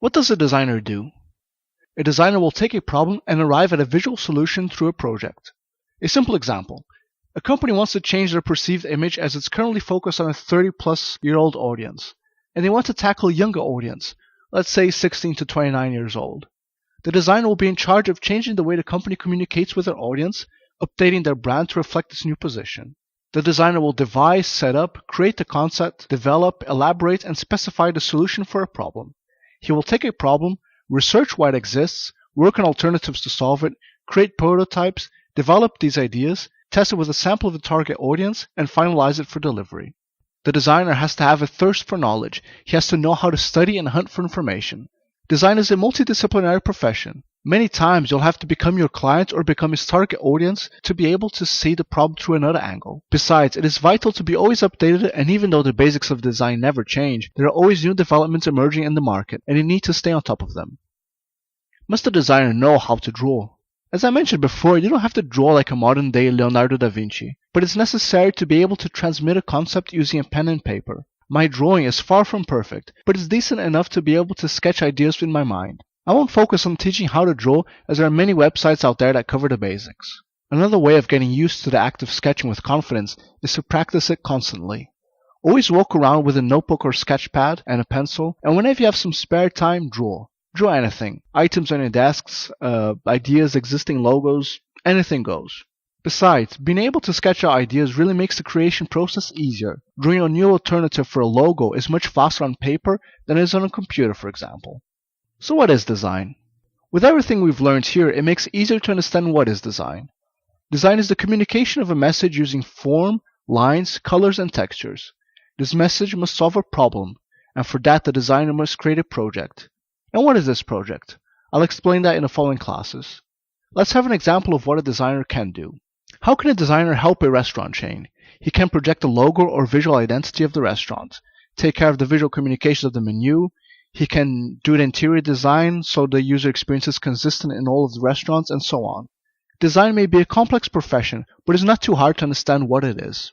What does a designer do? A designer will take a problem and arrive at a visual solution through a project. A simple example. A company wants to change their perceived image as it's currently focused on a 30-plus-year-old audience, and they want to tackle a younger audience, let's say 16 to 29 years old. The designer will be in charge of changing the way the company communicates with their audience, updating their brand to reflect this new position. The designer will devise, set up, create the concept, develop, elaborate, and specify the solution for a problem. He will take a problem, research why it exists, work on alternatives to solve it, create prototypes, develop these ideas, test it with a sample of the target audience, and finalize it for delivery. The designer has to have a thirst for knowledge. He has to know how to study and hunt for information. Design is a multidisciplinary profession. Many times you'll have to become your client or become his target audience to be able to see the problem through another angle. Besides, it is vital to be always updated, and even though the basics of design never change, there are always new developments emerging in the market, and you need to stay on top of them. Must the designer know how to draw? As I mentioned before, you don't have to draw like a modern-day Leonardo da Vinci, but it's necessary to be able to transmit a concept using a pen and paper. My drawing is far from perfect, but it's decent enough to be able to sketch ideas in my mind. I won't focus on teaching how to draw, as there are many websites out there that cover the basics. Another way of getting used to the act of sketching with confidence is to practice it constantly. Always walk around with a notebook or sketch pad and a pencil, and whenever you have some spare time, draw. Draw anything. Items on your desks, ideas, existing logos, anything goes. Besides, being able to sketch out ideas really makes the creation process easier. Drawing a new alternative for a logo is much faster on paper than it is on a computer, for example. So what is design? With everything we've learned here, it makes it easier to understand what is design. Design is the communication of a message using form, lines, colors, and textures. This message must solve a problem, and for that the designer must create a project. And what is this project? I'll explain that in the following classes. Let's have an example of what a designer can do. How can a designer help a restaurant chain? He can project the logo or visual identity of the restaurant, take care of the visual communications of the menu. He can do the interior design so the user experience is consistent in all of the restaurants, and so on. Design may be a complex profession, but it's not too hard to understand what it is.